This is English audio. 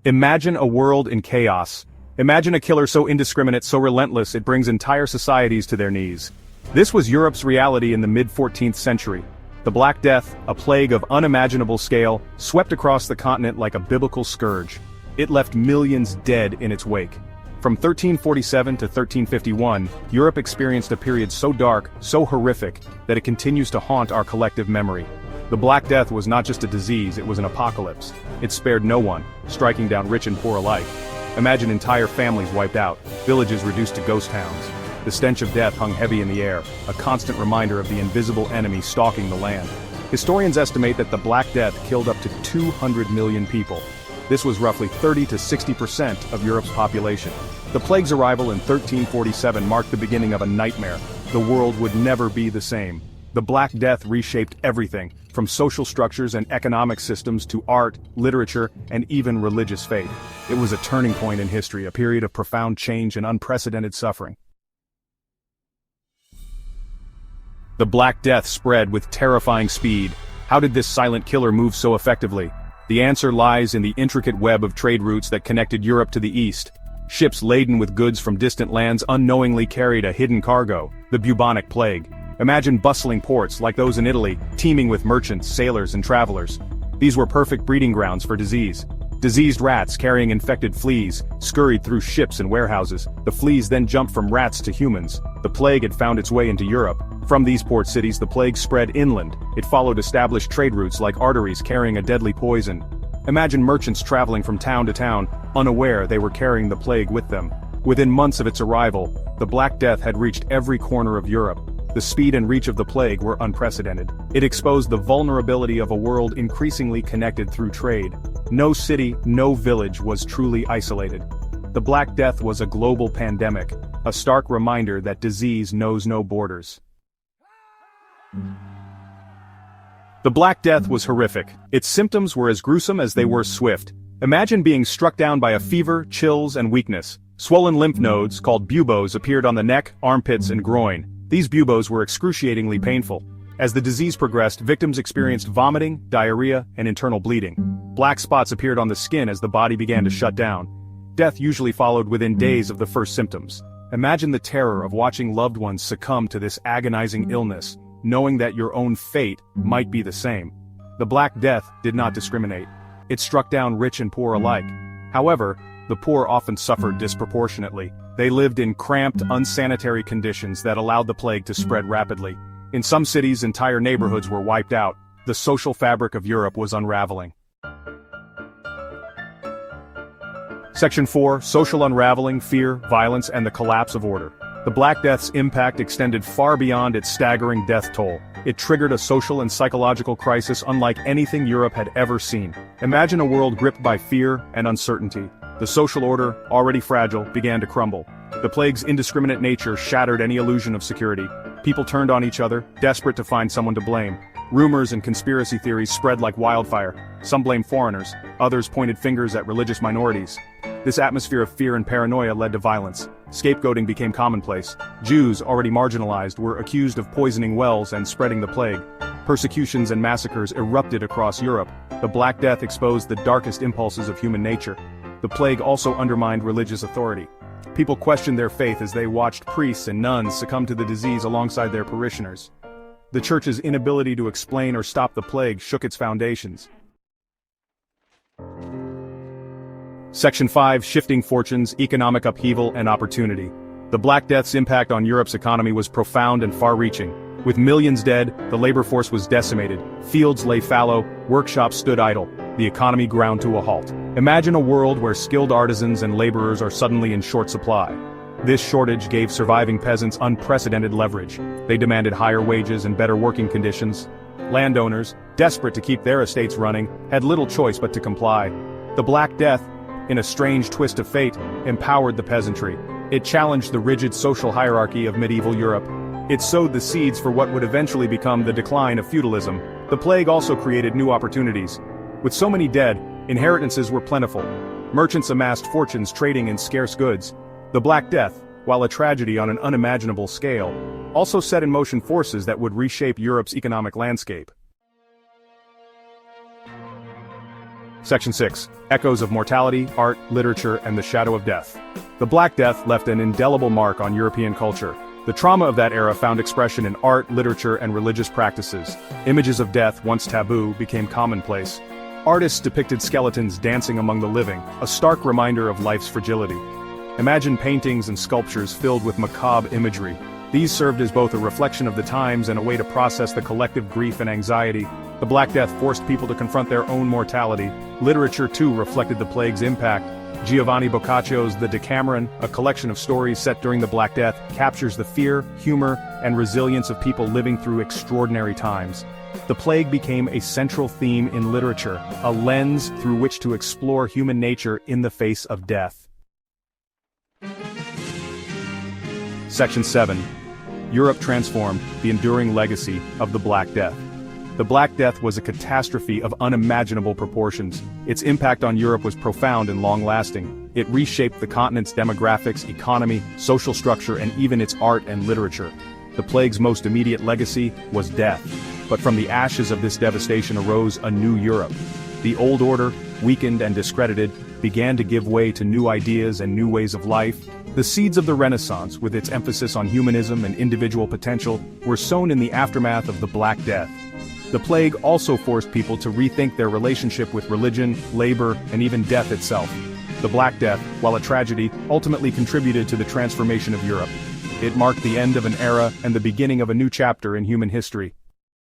Imagine a world in chaos. Imagine a killer so indiscriminate, so relentless it brings entire societies to their knees. This was Europe's reality in the mid-14th century. The Black Death, a plague of unimaginable scale, swept across the continent like a biblical scourge. It left millions dead in its wake. From 1347 to 1351, Europe experienced a period so dark, so horrific, that it continues to haunt our collective memory. The Black Death was not just a disease, it was an apocalypse. It spared no one, striking down rich and poor alike. Imagine entire families wiped out, villages reduced to ghost towns. The stench of death hung heavy in the air, a constant reminder of the invisible enemy stalking the land. Historians estimate that the Black Death killed up to 200 million people. This was roughly 30 to 60% of Europe's population. The plague's arrival in 1347 marked the beginning of a nightmare. The world would never be the same. The Black Death reshaped everything, from social structures and economic systems to art, literature, and even religious faith. It was a turning point in history, a period of profound change and unprecedented suffering. The Black Death spread with terrifying speed. How did this silent killer move so effectively? The answer lies in the intricate web of trade routes that connected Europe to the east. Ships laden with goods from distant lands unknowingly carried a hidden cargo, the bubonic plague. Imagine bustling ports like those in Italy, teeming with merchants, sailors, and travelers. These were perfect breeding grounds for disease. Diseased rats carrying infected fleas scurried through ships and warehouses. The fleas then jumped from rats to humans. The plague had found its way into Europe. From these port cities, the plague spread inland. It followed established trade routes like arteries carrying a deadly poison. Imagine merchants traveling from town to town, unaware they were carrying the plague with them. Within months of its arrival, the Black Death had reached every corner of Europe. The speed and reach of the plague were unprecedented. It exposed the vulnerability of a world increasingly connected through trade. No city, no village was truly isolated. The Black Death was a global pandemic, a stark reminder that disease knows no borders. The Black Death was horrific. Its symptoms were as gruesome as they were swift. Imagine being struck down by a fever, chills, and weakness. Swollen lymph nodes, called buboes, appeared on the neck, armpits, and groin. These buboes were excruciatingly painful. As the disease progressed, victims experienced vomiting, diarrhea, and internal bleeding. Black spots appeared on the skin as the body began to shut down. Death usually followed within days of the first symptoms. Imagine the terror of watching loved ones succumb to this agonizing illness, knowing that your own fate might be the same. The Black Death did not discriminate. It struck down rich and poor alike. However, the poor often suffered disproportionately. They lived in cramped, unsanitary conditions that allowed the plague to spread rapidly. In some cities, entire neighborhoods were wiped out. The social fabric of Europe was unraveling. Section 4, Social Unraveling, Fear, Violence, and the Collapse of Order. The Black Death's impact extended far beyond its staggering death toll. It triggered a social and psychological crisis unlike anything Europe had ever seen. Imagine a world gripped by fear and uncertainty. The social order, already fragile, began to crumble. The plague's indiscriminate nature shattered any illusion of security. People turned on each other, desperate to find someone to blame. Rumors and conspiracy theories spread like wildfire. Some blamed foreigners, others pointed fingers at religious minorities. This atmosphere of fear and paranoia led to violence. Scapegoating became commonplace. Jews, already marginalized, were accused of poisoning wells and spreading the plague. Persecutions and massacres erupted across Europe. The Black Death exposed the darkest impulses of human nature. The plague also undermined religious authority. People questioned their faith as they watched priests and nuns succumb to the disease alongside their parishioners. The church's inability to explain or stop the plague shook its foundations. Section 5, Shifting Fortunes, Economic Upheaval, and Opportunity. The Black Death's impact on Europe's economy was profound and far-reaching. With millions dead, the labor force was decimated, fields lay fallow, workshops stood idle, the economy ground to a halt. Imagine a world where skilled artisans and laborers are suddenly in short supply. This shortage gave surviving peasants unprecedented leverage. They demanded higher wages and better working conditions. Landowners, desperate to keep their estates running, had little choice but to comply. The Black Death, in a strange twist of fate, empowered the peasantry. It challenged the rigid social hierarchy of medieval Europe. It sowed the seeds for what would eventually become the decline of feudalism. The plague also created new opportunities. With so many dead, inheritances were plentiful. Merchants amassed fortunes trading in scarce goods. The Black Death, while a tragedy on an unimaginable scale, also set in motion forces that would reshape Europe's economic landscape. Section 6. Echoes of mortality, art, literature, and the shadow of death. The Black Death left an indelible mark on European culture. The trauma of that era found expression in art, literature, and religious practices. Images of death, once taboo, became commonplace. Artists depicted skeletons dancing among the living, a stark reminder of life's fragility. Imagine paintings and sculptures filled with macabre imagery. These served as both a reflection of the times and a way to process the collective grief and anxiety. The Black Death forced people to confront their own mortality. Literature, too, reflected the plague's impact. Giovanni Boccaccio's The Decameron, a collection of stories set during the Black Death, captures the fear, humor, and resilience of people living through extraordinary times. The plague became a central theme in literature, a lens through which to explore human nature in the face of death. Section 7. Europe transformed, the enduring legacy of the Black Death. The Black Death was a catastrophe of unimaginable proportions. Its impact on Europe was profound and long-lasting. It reshaped the continent's demographics, economy, social structure, and even its art and literature. The plague's most immediate legacy was death. But from the ashes of this devastation arose a new Europe. The old order, weakened and discredited, began to give way to new ideas and new ways of life. The seeds of the Renaissance, with its emphasis on humanism and individual potential, were sown in the aftermath of the Black Death. The plague also forced people to rethink their relationship with religion, labor, and even death itself. The Black Death, while a tragedy, ultimately contributed to the transformation of Europe. It marked the end of an era and the beginning of a new chapter in human history.